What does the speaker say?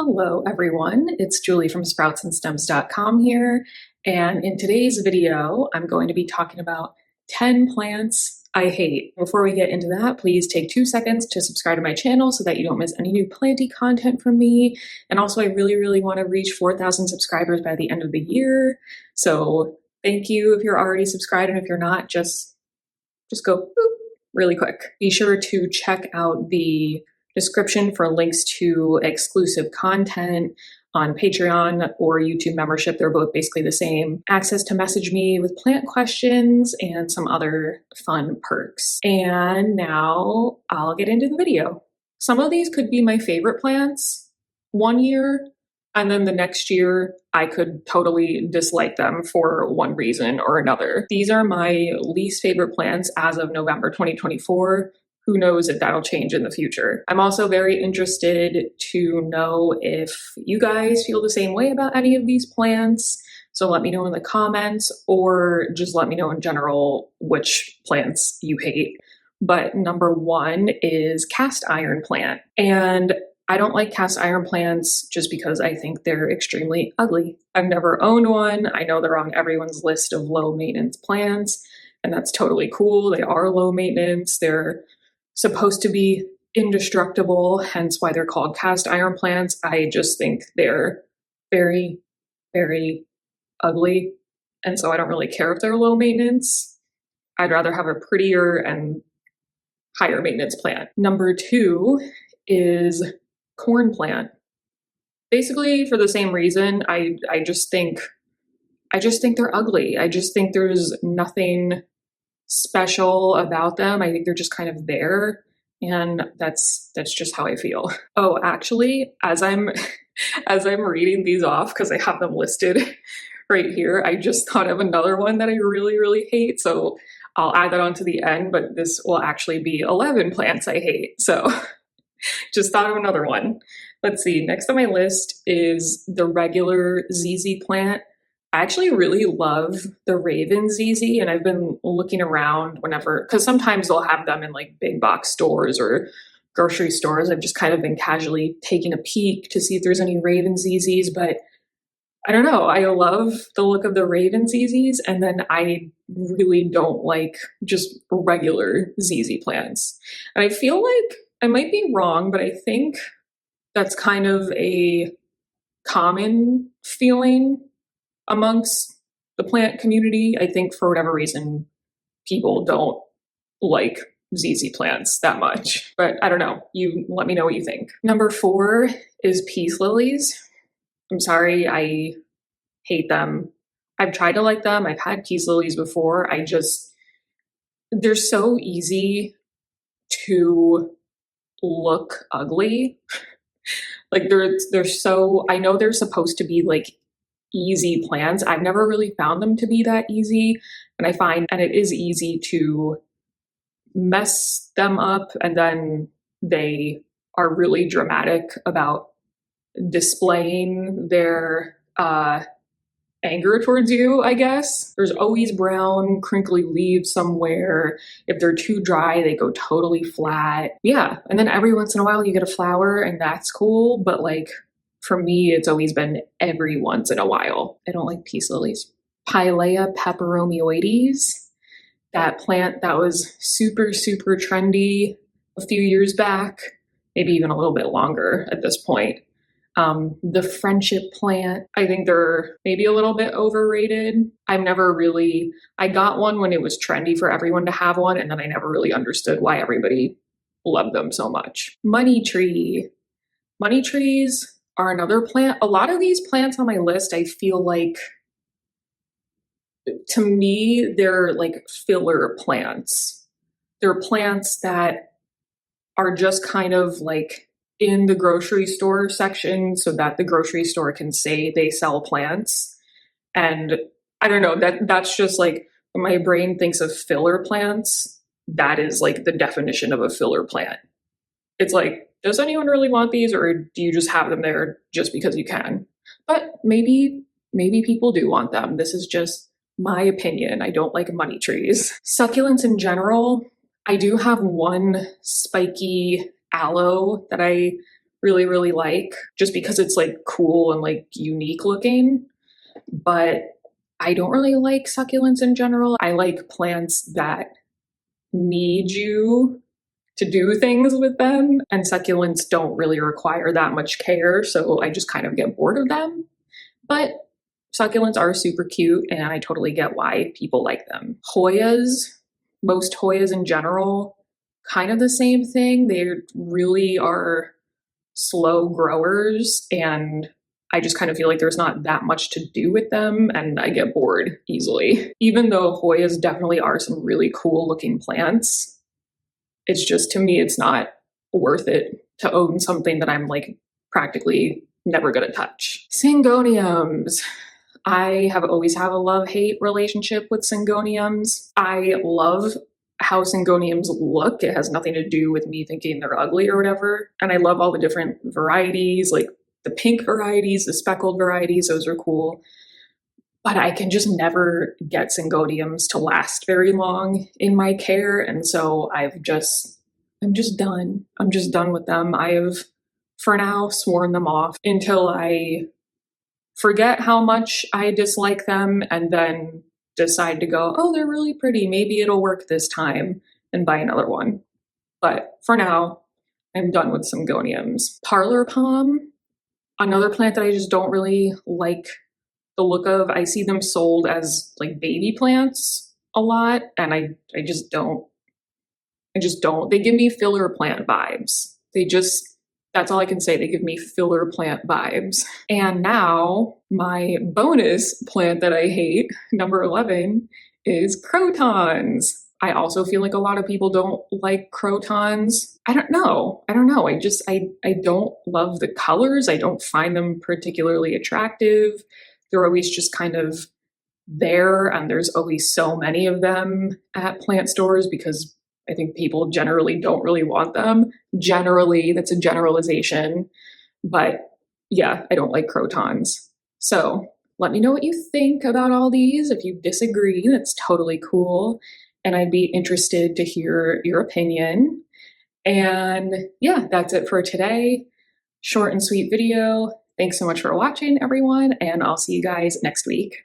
Hello everyone, it's Julie from sproutsandstems.com here, and in today's video I'm going to be talking about 10 plants I hate. Before we get into that, please take 2 seconds to subscribe to my channel so that you don't miss any new planty content from me. And also I really want to reach 4,000 subscribers by the end of the year, so thank you if you're already subscribed, and if you're not, just go boop really quick. Be sure to check out the description for links to exclusive content on Patreon or YouTube membership. They're both basically the same. Access to message me with plant questions and some other fun perks. And now I'll get into the video. Some of these could be my favorite plants one year, and then the next year I could totally dislike them for one reason or another. These are my least favorite plants as of November 2024. Who knows if that'll change in the future. I'm also very interested to know if you guys feel the same way about any of these plants. So let me know in the comments, or just let me know in general which plants you hate. But number one is cast iron plant. And I don't like cast iron plants just because I think they're extremely ugly. I've never owned one. I know they're on everyone's list of low maintenance plants, and that's totally cool. They are low maintenance. They're supposed to be indestructible, hence why they're called cast iron plants. I just think they're very ugly, and so I don't really care if they're low maintenance. I'd rather have a prettier and higher maintenance plant. Number two is corn plant. Basically for the same reason. I just think they're ugly. I just think there's nothing special about them. I think they're just kind of there, and that's just how I feel. Oh, actually, as I'm reading these off, because I have them listed right here, I just thought of another one that I really hate, so I'll add that on to the end, but this will actually be 11 plants I hate, so just thought of another one. Let's see, next on my list is the regular ZZ plant. I actually really love the Raven ZZ, and I've been looking around whenever, because sometimes they'll have them in like big box stores or grocery stores. I've just kind of been casually taking a peek to see if there's any Raven ZZs, but I don't know. I love the look of the Raven ZZs, and then I really don't like just regular ZZ plants. And I feel like I might be wrong, but I think that's kind of a common feeling amongst the plant community. I think for whatever reason, people don't like ZZ plants that much, but I don't know. You let me know what you think. Number 4 is peace lilies. I'm sorry, I hate them. I've tried to like them. I've had peace lilies before. They're so easy to look ugly. Like they're so, I know they're supposed to be like easy plants. I've never really found them to be that easy, and it is easy to mess them up, and then they are really dramatic about displaying their anger towards you, I guess. There's always brown crinkly leaves somewhere. If they're too dry, they go totally flat. Yeah, and then every once in a while you get a flower, and that's cool, but like for me, it's always been every once in a while. I don't like peace lilies. Pilea peperomioides, that plant that was super trendy a few years back, maybe even a little bit longer at this point. The friendship plant, I think they're maybe a little bit overrated. I got one when it was trendy for everyone to have one, and then I never really understood why everybody loved them so much. Money tree. Money trees are another plant. A lot of these plants on my list, I feel like, to me, they're like filler plants. They're plants that are just kind of like in the grocery store section so that the grocery store can say they sell plants. And I don't know, that's just like when my brain thinks of filler plants, that is like the definition of a filler plant. It's like, does anyone really want these, or do you just have them there just because you can? But maybe people do want them. This is just my opinion. I don't like money trees. Succulents in general, I do have one spiky aloe that I really, really like, just because it's like cool and like unique looking. But I don't really like succulents in general. I like plants that need you to do things with them, and succulents don't really require that much care, so I just kind of get bored of them. But succulents are super cute, and I totally get why people like them. Hoyas, most Hoyas in general, kind of the same thing. They really are slow growers, and I just kind of feel like there's not that much to do with them, and I get bored easily. Even though Hoyas definitely are some really cool looking plants, it's just, to me, it's not worth it to own something that I'm like practically never gonna touch. Syngoniums. I have always had a love-hate relationship with syngoniums. I love how syngoniums look. It has nothing to do with me thinking they're ugly or whatever. And I love all the different varieties, like the pink varieties, the speckled varieties, those are cool. But I can just never get syngoniums to last very long in my care. And so I'm just done. I'm just done with them. I have, for now, sworn them off until I forget how much I dislike them and then decide to go, oh, they're really pretty. Maybe it'll work this time, and buy another one. But for now, I'm done with syngoniums. Parlor palm, another plant that I just don't really like the look of. I see them sold as like baby plants a lot, and I just don't. They give me filler plant vibes. That's all I can say. They give me filler plant vibes. And now my bonus plant that I hate, number 11, is crotons. I also feel like a lot of people don't like crotons. I don't know. I don't love the colors. I don't find them particularly attractive. They're always just kind of there, and there's always so many of them at plant stores because I think people generally don't really want them. Generally, that's a generalization. But yeah, I don't like crotons. So let me know what you think about all these. If you disagree, that's totally cool. And I'd be interested to hear your opinion. And yeah, that's it for today. Short and sweet video. Thanks so much for watching, everyone, and I'll see you guys next week.